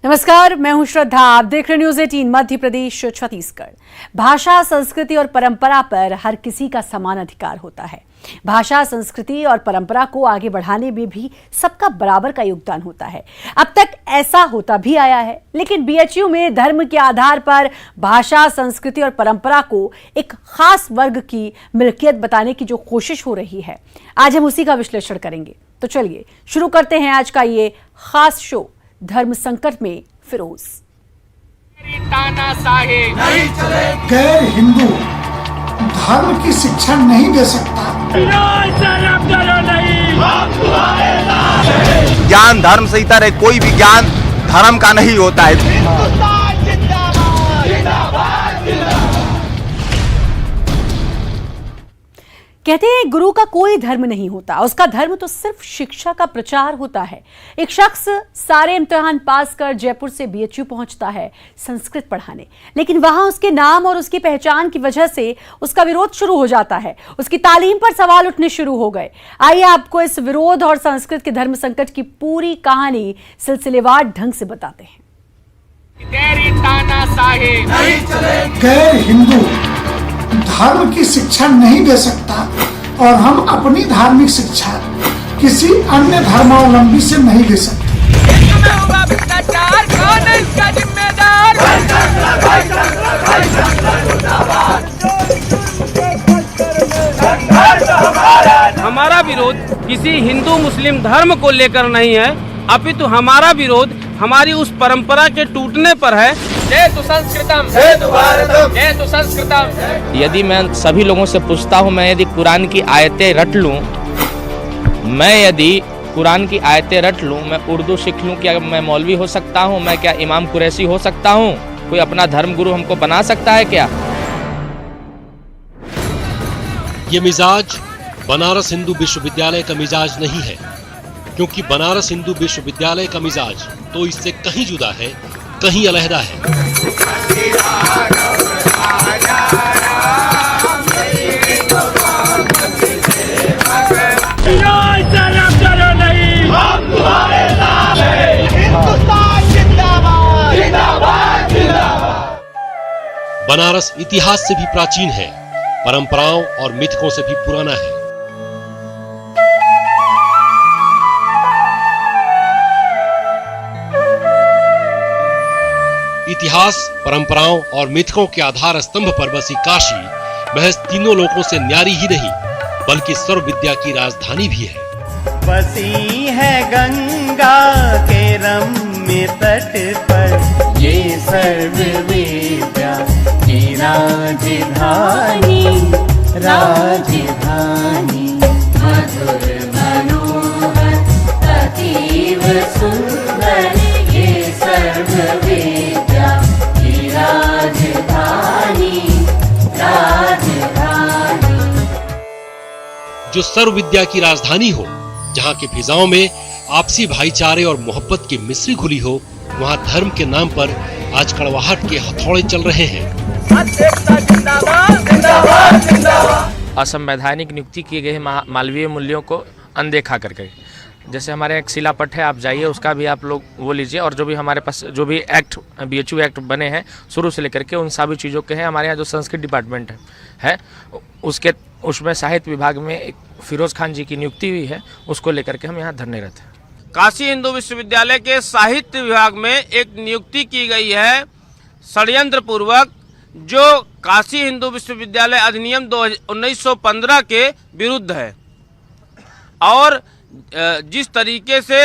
नमस्कार, मैं हूं श्रद्धा। आप देख रहे न्यूज़ 18 मध्य प्रदेश छत्तीसगढ़। भाषा, संस्कृति और परंपरा पर हर किसी का समान अधिकार होता है। भाषा, संस्कृति और परंपरा को आगे बढ़ाने में भी सबका बराबर का योगदान होता है। अब तक ऐसा होता भी आया है, लेकिन बीएचयू में धर्म के आधार पर भाषा, संस्कृति और परंपरा को एक खास वर्ग की मिल्कियत बताने की जो कोशिश हो रही है, आज हम उसी का विश्लेषण करेंगे। तो चलिए शुरू करते हैं आज का ये खास शो, धर्म संकट में फिरोज। गैर हिंदू धर्म की शिक्षा नहीं दे सकता। ज्ञान धर्म से इतर है, कोई भी ज्ञान धर्म का नहीं होता है। कहते हैं गुरु का कोई धर्म नहीं होता, उसका धर्म तो सिर्फ शिक्षा का प्रचार होता है। एक शख्स सारे इम्तिहान पास कर जयपुर से बीएचयू पहुंचता है संस्कृत पढ़ाने, लेकिन वहां उसके नाम और उसकी पहचान की वजह से उसका विरोध शुरू हो जाता है। उसकी तालीम पर सवाल उठने शुरू हो गए। आइए आपको इस विरोध और संस्कृत के धर्म संकट की पूरी कहानी सिलसिलेवार ढंग से बताते हैं। गैर हिंदू धर्म की शिक्षा नहीं दे सकता और हम अपनी धार्मिक शिक्षा किसी अन्य धर्मावलंबी से नहीं ले सकते। हमारा विरोध किसी हिंदू मुस्लिम धर्म को लेकर नहीं है, अपितु हमारा विरोध हमारी उस परंपरा के टूटने पर है। जय तु संस्कृतम, जय तु भारतम, जय तु संस्कृतम। यदि मैं सभी लोगों से पूछता हूँ, मैं यदि कुरान की आयतें रट लूँ, मैं उर्दू सीख लूँ, क्या मैं मौलवी हो सकता हूँ? मैं क्या इमाम कुरैशी हो सकता हूँ? कोई अपना धर्म गुरु हमको बना सकता है क्या? ये मिजाज बनारस हिंदू विश्वविद्यालय का मिजाज नहीं है, क्योंकि बनारस हिंदू विश्वविद्यालय का मिजाज तो इससे कहीं जुदा है, कहीं अलहदा है। बनारस इतिहास से भी प्राचीन है, परंपराओं और मिथकों से भी पुराना है। इतिहास, परंपराओं और मिथकों के आधार स्तंभ पर बसी काशी महज तीनों लोकों से न्यारी ही नहीं, बल्कि सर्व विद्या की राजधानी भी है। बसी है गंगा के रम्य तट पर ये सर्व विद्या की राजधानी, राजधानी मधुर मनोहर अतीव सुंदर ये सर्व विद्या की राजधानी, राजधानी। जो सर्व विद्या की राजधानी हो, जहाँ के फिजाओं में आपसी भाईचारे और मोहब्बत की मिश्री घुली हो, वहाँ धर्म के नाम पर आज कड़वाहट के हथौड़े चल रहे हैं। असंवैधानिक नियुक्ति किए गए मालवीय मूल्यों को अनदेखा करके, जैसे हमारे एक शिलापट है, आप जाइए, उसका भी आप लोग वो लीजिए, और जो भी हमारे पास जो भी एक्ट बीएचयू एक्ट बने हैं शुरू से लेकर के, उन सभी चीज़ों के हैं। हमारे यहाँ जो संस्कृत डिपार्टमेंट है उसमें साहित्य विभाग में एक फिरोज खान जी की नियुक्ति हुई है, उसको लेकर के हम यहाँ धरने रहते हैं। काशी हिंदू विश्वविद्यालय के साहित्य विभाग में एक नियुक्ति की गई है षड्यंत्र पूर्वक, जो काशी हिंदू विश्वविद्यालय अधिनियम 1915 के विरुद्ध है। और जिस तरीके से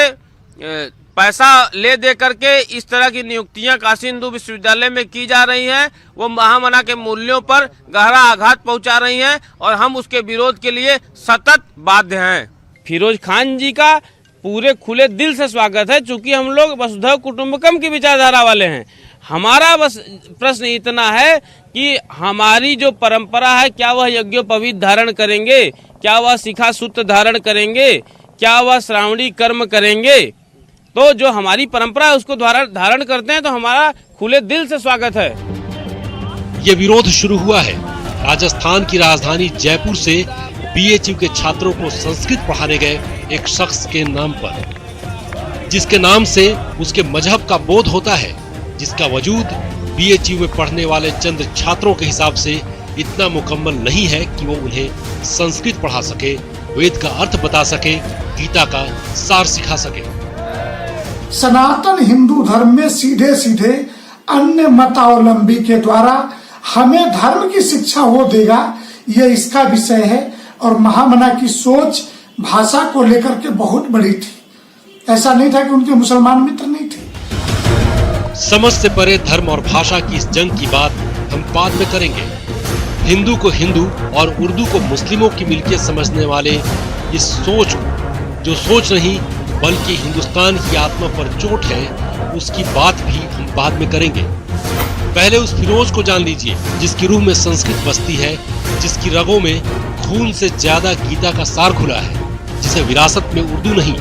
पैसा ले दे करके इस तरह की नियुक्तियां काशी हिंदू विश्वविद्यालय में की जा रही हैं, वो महामना के मूल्यों पर गहरा आघात पहुंचा रही हैं, और हम उसके विरोध के लिए सतत बाध्य हैं। फिरोज खान जी का पूरे खुले दिल से स्वागत है, चूंकि हम लोग वसुधैव कुटुंबकम की विचारधारा वाले हैं। हमारा बस प्रश्न इतना है कि हमारी जो परंपरा है, क्या वह यज्ञोपवीत धारण करेंगे, क्या वह शिखा सूत्र धारण करेंगे, क्या वह श्रावणी कर्म करेंगे? तो जो हमारी परंपरा है उसको धारण करते हैं तो हमारा खुले दिल से स्वागत है। ये विरोध शुरू हुआ है राजस्थान की राजधानी जयपुर से बीएचयू के छात्रों को संस्कृत पढ़ाने गए एक शख्स के नाम पर। जिसके नाम से उसके मजहब का बोध होता है, जिसका वजूद बीएचयू में पढ़ने वाले चंद छात्रों के हिसाब से इतना मुकम्मल नहीं है कि वो उन्हें संस्कृत पढ़ा सके, वेद का अर्थ बता सके, गीता का सार सिखा सके। सनातन हिंदू धर्म में सीधे सीधे अन्य मतावलंबी के द्वारा हमें धर्म की शिक्षा वो देगा, ये इसका विषय है। और महामना की सोच भाषा को लेकर के बहुत बड़ी थी। ऐसा नहीं था कि उनके मुसलमान मित्र नहीं थे। समझ से परे धर्म और भाषा की इस जंग की बात हम बाद में करेंगे। हिंदू को हिंदू और उर्दू को मुस्लिमों की मिल्कियत समझने वाले इस सोच को, जो सोच नहीं बल्कि हिंदुस्तान की आत्मा पर चोट है, उसकी बात भी हम बाद में करेंगे। पहले उस फिरोज को जान लीजिए जिसकी रूह में संस्कृत बसती है, जिसकी रगों में खून से ज्यादा गीता का सार घुला है, जिसे विरासत में उर्दू नहीं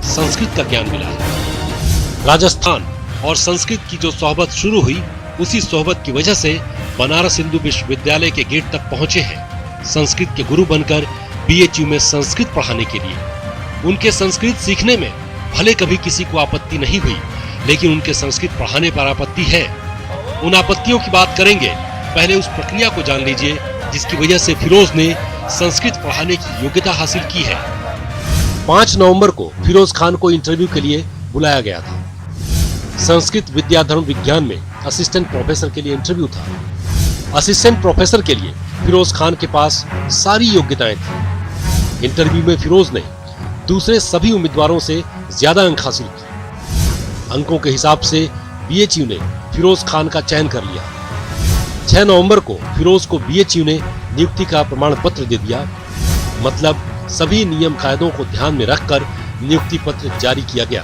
संस्कृत का ज्ञान मिला है। राजस्थान और संस्कृत की जो सोहबत शुरू हुई, उसी सोहबत की वजह से बनारस हिंदू विश्वविद्यालय के गेट तक पहुंचे हैं संस्कृत के गुरु बनकर बीएचयू में संस्कृत पढ़ाने के लिए। उनके संस्कृत सीखने में भले कभी किसी को आपत्ति नहीं हुई, लेकिन उनके संस्कृत पढ़ाने पर आपत्ति है। उन आपत्तियों की बात करेंगे। पहले उस प्रक्रिया को जान लीजिए जिसकी वजह से फिरोज ने संस्कृत पढ़ाने की योग्यता हासिल की है। 5 नवंबर को फिरोज खान को इंटरव्यू के लिए बुलाया गया था। संस्कृत विद्याधर्म विज्ञान में असिस्टेंट प्रोफेसर के लिए इंटरव्यू था। असिस्टेंट प्रोफेसर के लिए फिरोज खान के पास सारी योग्यताएं थी। इंटरव्यू में फिरोज ने दूसरे सभी उम्मीदवारों से ज्यादा अंक हासिल किए। अंकों के हिसाब से बीएचयू ने फिरोज खान का चयन कर लिया। 6 नवंबर को फिरोज को बीएचयू ने नियुक्ति का प्रमाण पत्र दे दिया। मतलब सभी नियम कायदों को ध्यान में रखकर नियुक्ति पत्र जारी किया गया।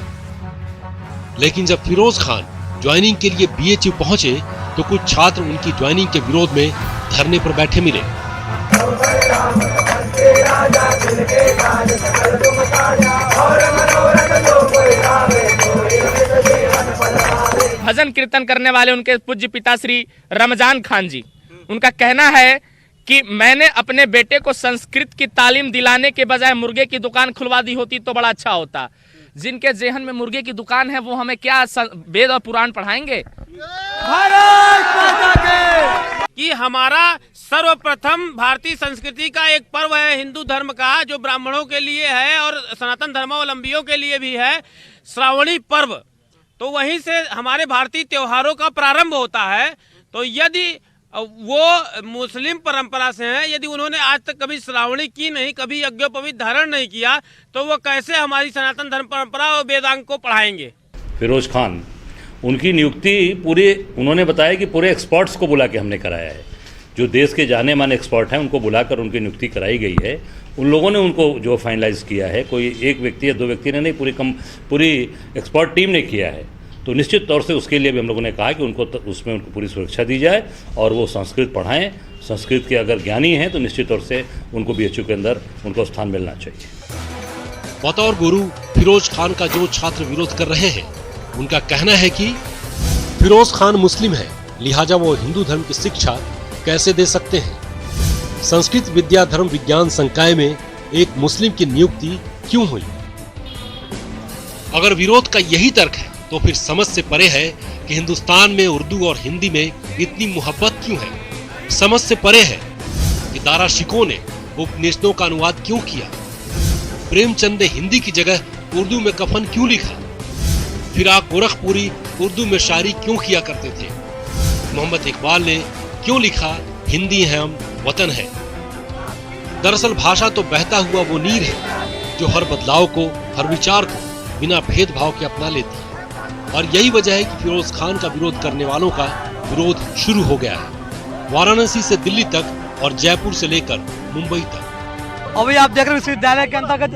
लेकिन जब फिरोज खान ज्वाइनिंग के लिए बीएचयू पहुंचे तो कुछ छात्र उनकी ज्वाइनिंग के विरोध में धरने पर बैठे मिले। भजन कीर्तन करने वाले उनके पूज्य पिता श्री रमजान खान जी, उनका कहना है कि मैंने अपने बेटे को संस्कृत की तालीम दिलाने के बजाय मुर्गे की दुकान खुलवा दी होती तो बड़ा अच्छा होता। जिनके जेहन में मुर्गे की दुकान है वो हमें क्या वेद और पुराण पढ़ाएंगे? कि हमारा सर्वप्रथम भारतीय संस्कृति का एक पर्व है हिंदू धर्म का, जो ब्राह्मणों के लिए है और सनातन धर्मावलंबियों के लिए भी है, श्रावणी पर्व। तो वहीं से हमारे भारतीय त्योहारों का प्रारंभ होता है। तो यदि वो मुस्लिम परंपरा से हैं, यदि उन्होंने आज तक कभी श्रावणी की नहीं, कभी यज्ञोपवीत धारण नहीं किया, तो वो कैसे हमारी सनातन धर्म परंपरा और वेदांग को पढ़ाएंगे? फिरोज खान, उनकी नियुक्ति पूरे, उन्होंने बताया कि पूरे एक्सपर्ट्स को बुला के हमने कराया है। जो देश के जाने माने एक्सपर्ट हैं उनको बुलाकर उनकी नियुक्ति कराई गई है। उन लोगों ने उनको जो फाइनलाइज किया है, कोई एक व्यक्ति या 2 व्यक्ति ने नहीं, पूरी एक्सपर्ट टीम ने किया है। तो निश्चित तौर से उसके लिए भी हम लोगों ने कहा कि उनको उसमें उनको पूरी सुरक्षा दी जाए और वो संस्कृत पढ़ाएं। संस्कृत के अगर ज्ञानी हैं तो निश्चित तौर से उनको बीएचयू के अंदर उनको स्थान मिलना चाहिए। बतौर गुरु फिरोज खान का जो छात्र विरोध कर रहे हैं, उनका कहना है कि फिरोज खान मुस्लिम है, लिहाजा वो हिंदू धर्म की शिक्षा कैसे दे सकते हैं। संस्कृत विद्याधर्म विज्ञान संकाय में एक मुस्लिम की नियुक्ति क्यों हुई? अगर विरोध का यही तर्क है तो फिर समझ से परे है कि हिंदुस्तान में उर्दू और हिंदी में इतनी मोहब्बत क्यों है। समझ से परे है कि दारा शिकोह ने उपनिषदों का अनुवाद क्यों किया। प्रेमचंद ने हिंदी की जगह उर्दू में कफन क्यों लिखा। फिराक गोरखपुरी उर्दू में शायरी क्यों किया करते थे। मोहम्मद इकबाल ने क्यों लिखा हिंदी है हम वतन है। दरअसल भाषा तो बहता हुआ वो नीर है जो हर बदलाव को, हर विचार को बिना भेदभाव के अपना लेती है। और यही वजह है कि फिरोज खान का विरोध करने वालों का विरोध शुरू हो गया है, वाराणसी से दिल्ली तक और जयपुर से लेकर मुंबई तक। अभी आप देख रहे हैं विश्वविद्यालय के अंतर्गत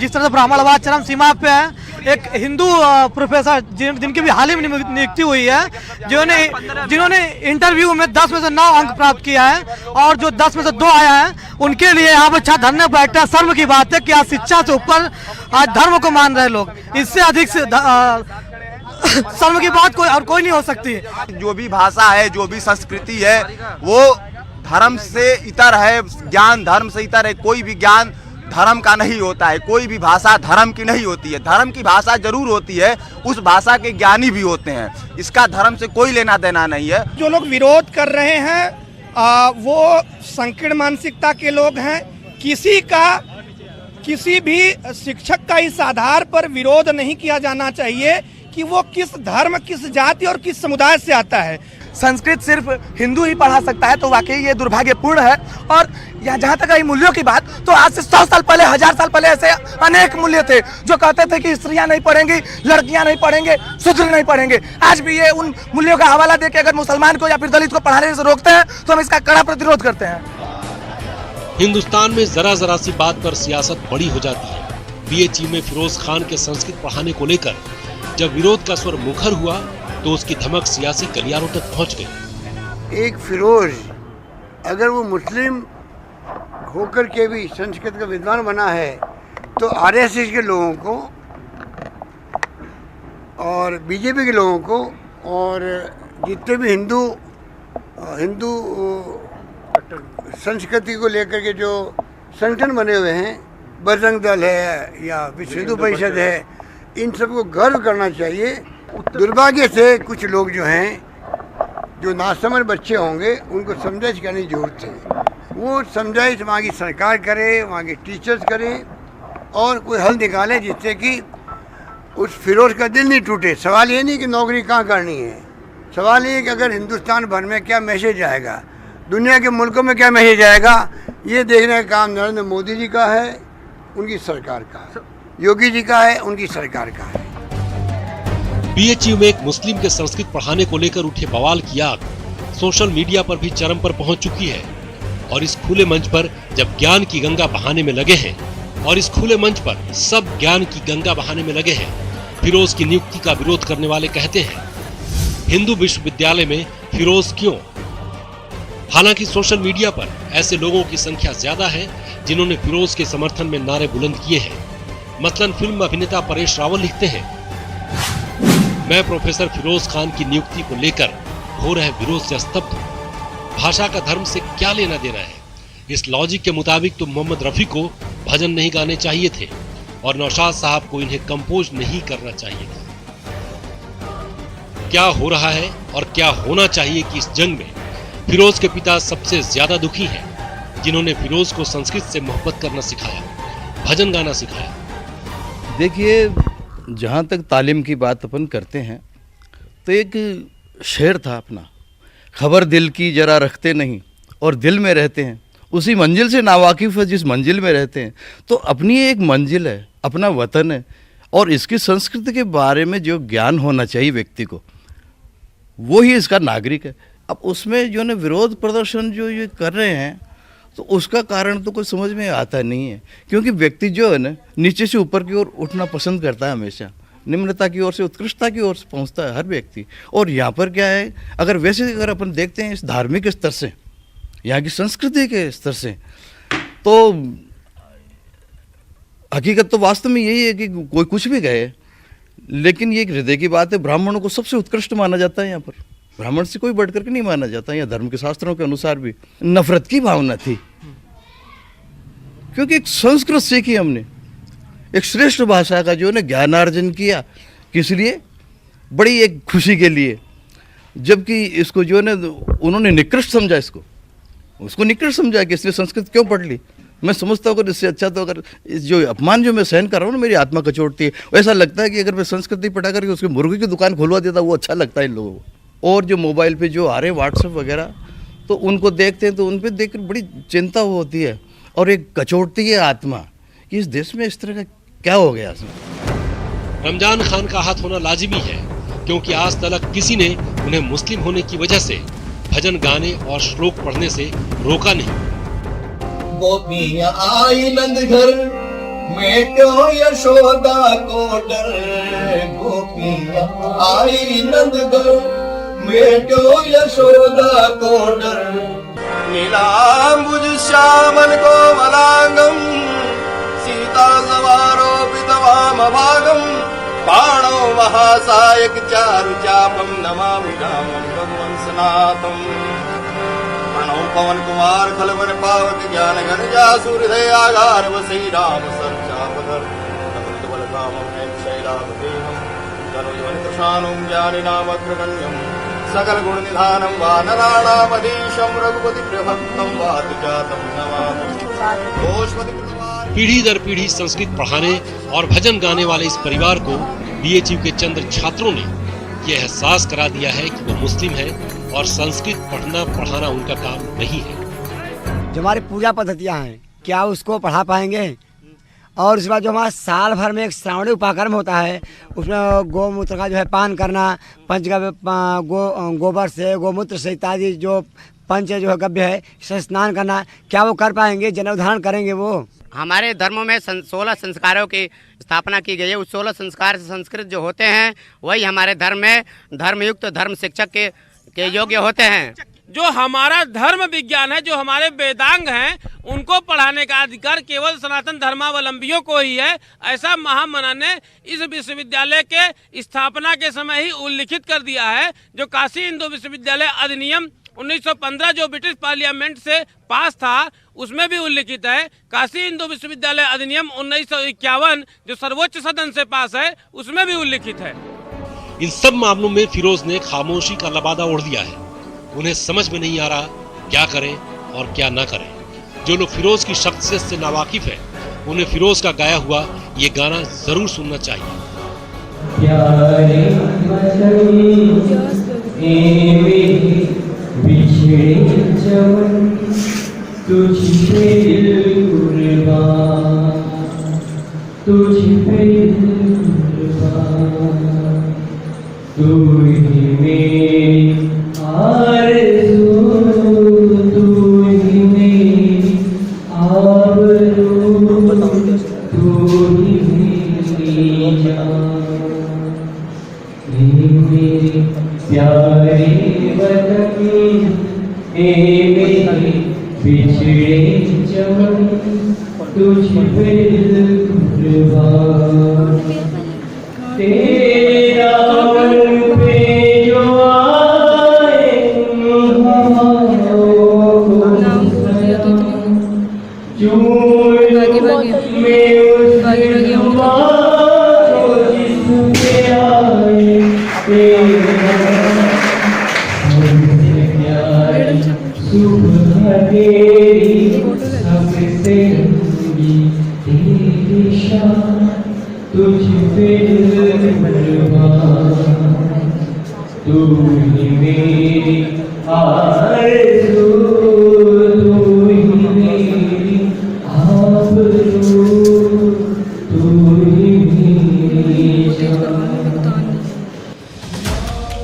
जिस तरह से ब्राह्मणवाद चरम सीमा पे है, एक हिंदू प्रोफेसर जिनकी भी हाल ही में नियुक्ति हुई है, जिन्होंने इंटरव्यू में 10 में से 9 अंक प्राप्त किया है और जो 10 में से 2 आया है, उनके लिए यहाँ पर अच्छा धरने बैठा है। शर्म की बात है कि आज शिक्षा से ऊपर आज धर्म को मान रहे लोग। इससे अधिक से शर्म की बात कोई नहीं हो सकती। जो भी भाषा है, जो भी संस्कृति है, वो धर्म से इतर है, ज्ञान धर्म से इतर है। कोई भी ज्ञान धर्म का नहीं होता है। कोई भी भाषा धर्म की नहीं होती है। धर्म की भाषा जरूर होती है, उस भाषा के ज्ञानी भी होते हैं। इसका धर्म से कोई लेना देना नहीं है। जो लोग विरोध कर रहे हैं वो संकीर्ण मानसिकता के लोग हैं। किसी भी शिक्षक का इस आधार पर विरोध नहीं किया जाना चाहिए कि वो किस धर्म, किस जाति और किस समुदाय से आता है। संस्कृत सिर्फ हिंदू ही पढ़ा सकता है, तो वाकई ये दुर्भाग्यपूर्ण है। और यहाँ जहाँ तक आई मूल्यों की बात, तो आज से 100 साल पहले, 1000 साल पहले ऐसे अनेक मूल्य थे जो कहते थे कि स्त्रियां नहीं पढ़ेंगी, लड़कियां नहीं पढ़ेंगे, शूद्र नहीं पढ़ेंगे। आज भी ये उन मूल्यों का हवाला देके अगर मुसलमान को या फिर दलित को पढ़ाने से रोकते हैं तो हम इसका कड़ा प्रतिरोध करते हैं। हिंदुस्तान में जरा जरा सी बात पर सियासत बड़ी हो जाती है। बीएचयू में फिरोज खान के संस्कृत पढ़ाने को लेकर जब विरोध का स्वर मुखर हुआ तो उसकी धमक सियासी गलियारों तक पहुंच गई। एक फिरोज अगर वो मुस्लिम होकर के भी संस्कृत का विद्वान बना है तो आरएसएस के लोगों को और बीजेपी के लोगों को और जितने भी हिंदू संस्कृति को लेकर के जो संगठन बने हुए हैं, बजरंग दल है या विश्व हिंदू परिषद है, इन सबको गर्व करना चाहिए। दुर्भाग्य से कुछ लोग जो हैं, जो नासमझ बच्चे होंगे, उनको समझाइश करने की जरूरत है। वो समझाइश वहाँ की सरकार करे, वहाँ के टीचर्स करें और कोई हल निकाले जिससे कि उस फिरोज का दिल नहीं टूटे। सवाल ये नहीं कि नौकरी कहाँ करनी है, सवाल ये कि अगर हिंदुस्तान भर में क्या मैसेज आएगा, दुनिया के मुल्कों में क्या मैसेज आएगा, ये देखने का काम नरेंद्र मोदी जी का है, उनकी सरकार का है, योगी जी का है, उनकी सरकार का है। बीएचयू में एक मुस्लिम के संस्कृत पढ़ाने को लेकर उठे बवाल की आग सोशल मीडिया पर भी चरम पर पहुंच चुकी है। और इस खुले मंच पर जब ज्ञान की गंगा बहाने में लगे हैं सब ज्ञान की गंगा बहाने में लगे हैं, फिरोज की नियुक्ति का विरोध करने वाले कहते हैं हिंदू विश्वविद्यालय में फिरोज क्यों? हालांकि सोशल मीडिया पर ऐसे लोगों की संख्या ज्यादा है जिन्होंने फिरोज के समर्थन में नारे बुलंद किए हैं। मसलन फिल्म अभिनेता परेश रावल लिखते हैं, मैं प्रोफेसर फिरोज खान की नियुक्ति को लेकर हो रहे विरोध से स्तब्ध हूं। भाषा का धर्म से क्या लेना देना है? इस लॉजिक के मुताबिक तो मोहम्मद रफी को भजन नहीं गाने चाहिए थे और नौशाद साहब को इन्हें कंपोज नहीं करना चाहिए था। क्या हो रहा है और क्या होना चाहिए कि इस जंग में फिरोज के पिता सबसे ज्यादा दुखी हैं, जिन्होंने फिरोज को संस्कृत से मोहब्बत करना सिखाया, भजन गाना सिखाया। देखिए, जहाँ तक तालीम की बात अपन करते हैं तो एक शेर था अपना, खबर दिल की जरा रखते नहीं और दिल में रहते हैं, उसी मंजिल से नावाकिफ़ है जिस मंजिल में रहते हैं। तो अपनी एक मंजिल है, अपना वतन है और इसकी संस्कृति के बारे में जो ज्ञान होना चाहिए व्यक्ति को, वो ही इसका नागरिक है। अब उसमें जो है विरोध प्रदर्शन जो ये कर रहे हैं तो उसका कारण तो कोई समझ में आता नहीं है, क्योंकि व्यक्ति जो है ना नीचे से ऊपर की ओर उठना पसंद करता है, हमेशा निम्नता की ओर से उत्कृष्टता की ओर से पहुंचता है हर व्यक्ति। और यहाँ पर क्या है, अगर अपन देखते हैं इस धार्मिक स्तर से, यहाँ की संस्कृति के स्तर से, तो हकीकत तो वास्तव में यही है कि कोई कुछ भी कहे, लेकिन ये एक हृदय की बात है। ब्राह्मणों को सबसे उत्कृष्ट माना जाता है, यहाँ पर ब्राह्मण से कोई बढ़कर के नहीं माना जाता। या धर्म के शास्त्रों के अनुसार भी नफरत की भावना थी, क्योंकि एक संस्कृत सीखी हमने, एक श्रेष्ठ भाषा का जो है ना ज्ञानार्जन किया, किस लिए? बड़ी एक खुशी के लिए। जबकि इसको जो है ना उन्होंने निकृष्ट समझा, उसको निकृष्ट समझा कि इसने संस्कृत क्यों पढ़ ली। मैं समझता हूँ अगर इससे अच्छा तो अगर जो अपमान जो मैं सहन कर रहा हूँ ना, मेरी आत्मा कचोटती है। ऐसा लगता है कि अगर मैं संस्कृत नहीं पढ़ा करके उसकी मुर्गी की दुकान खुलवा देता, वो अच्छा लगता है इन लोगों को। और जो मोबाइल पे जो आ रहे व्हाट्सएप वगैरह, तो उनको देखते हैं तो उन पर देख कर बड़ी चिंता होती है और एक कचोटती है आत्मा कि इस देश में इस तरह का क्या हो गया। रमजान खान का हाथ होना लाजिमी है, क्योंकि आज तक किसी ने उन्हें मुस्लिम होने की वजह से भजन गाने और श्लोक पढ़ने से रोका नहीं। गोपियां आई नंद घर में क्यों यशोदा को डर, गोपियां आई नंद घर में क्यों यशोदा को डर। नीलांबुज श्यामल कोमलांगम सीता सवारोपित वामभागम बाणो महासायक चारु चापम नमामि रामं भगवन् सनातम। प्रणव पवन कुमार खलवन पावक ज्ञान घन जासु हृदय आगार वसई राम सर चापधर अतुलित बल कामं शैलाभ देहं धनुर्धर प्रशानं ज्ञानी नामग्रगण्यं सकल गुण निधानं वानराणामधीशं रघुपति प्रभक्तं वादिजातं नमामि गोष्पति। पीढ़ी दर पीढ़ी संस्कृत पढ़ाने और भजन गाने वाले इस परिवार को बीएचयू के चंद्र छात्रों ने यह एहसास करा दिया है कि वो मुस्लिम है और संस्कृत पढ़ना पढ़ाना उनका काम नहीं है। जो हमारी पूजा पद्धतियाँ हैं क्या उसको पढ़ा पाएंगे? और उसके बाद जो हमारा साल भर में एक श्रावणी उपाकर्म होता है, उसमें गौमूत्र का जो है पान करना, पंच गोबर से गोमूत्र से इत्यादि जो पंच जो है गव्य है इससे स्नान करना, क्या वो कर पाएंगे? जनेऊधारण करेंगे वो? हमारे धर्म में 16 संस्कारों की स्थापना की गई है। उस 16 संस्कार से संस्कृत जो होते हैं वही हमारे धर्म में धर्मयुक्त धर्म शिक्षक के योग्य होते हैं। जो हमारा धर्म विज्ञान है, जो हमारे वेदांग हैं, उनको पढ़ाने का अधिकार केवल सनातन धर्मावलंबियों को ही है। ऐसा महामना ने इस विश्वविद्यालय के स्थापना के समय ही उल्लिखित कर दिया है। जो काशी हिंदू विश्वविद्यालय अधिनियम 1915 जो ब्रिटिश पार्लियामेंट से पास था उसमें भी उल्लिखित है। काशी हिंदू विश्वविद्यालय अधिनियम 1951 जो सर्वोच्च सदन से पास है उसमें भी उल्लिखित है। इन सब मामलों में फिरोज ने खामोशी का लबादा ओढ़ दिया है। उन्हें समझ में नहीं आ रहा क्या करें और क्या ना करें। जो लोग फिरोज की शख्सियत से नावाकिफ है उन्हें फिरोज का गाया हुआ ये गाना जरूर सुनना चाहिए।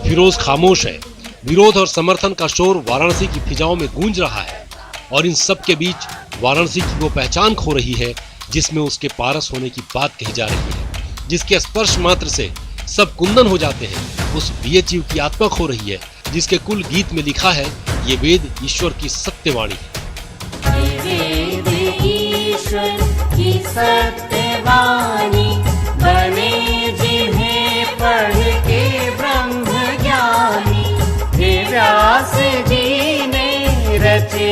फिरोज खामोश है। विरोध और समर्थन का शोर वाराणसी की फिजाओं में गूंज रहा है और इन सब के बीच वाराणसी की वो पहचान खो रही है जिसमें उसके पारस होने की बात कही जा रही है, जिसके स्पर्श मात्र से सब कुंदन हो जाते हैं। उस बीएचयू की आत्मा खो रही है जिसके कुल गीत में लिखा है ये वेद ईश्वर की सत्यवाणी है। व्यास जी ने रचे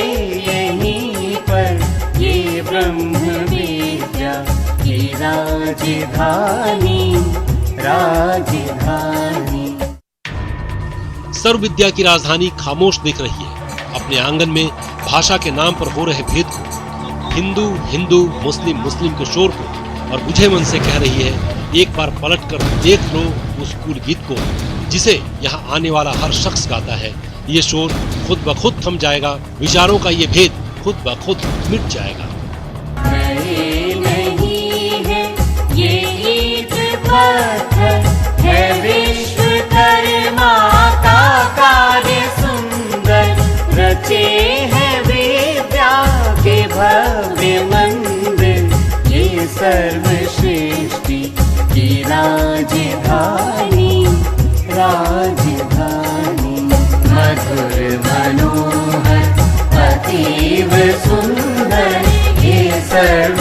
यहीं पर ये ब्रह्म विद्या की राजधानी राजधानी। सर्व विद्या की राजधानी खामोश दिख रही है अपने आंगन में भाषा के नाम पर हो रहे भेद को, हिंदू हिंदू मुस्लिम मुस्लिम के शोर को, और बुझे मन से कह रही है एक बार पलट कर देख लो उस कुल गीत को जिसे यहाँ आने वाला हर शख्स गाता है। ये शोर खुद ब खुद थम जाएगा, विचारों का ये भेद खुद ब खुद मिट जाएगा। नहीं है ये ईद पत्थर है विश्वकर्मा का कार्य सुंदर, रचे हैं विद्या के भव्य मंदिर, ये सर्वश्रेष्ठी की राजधानी राजधानी। मधुर मनोहर अतीव सुंदर ये सर्व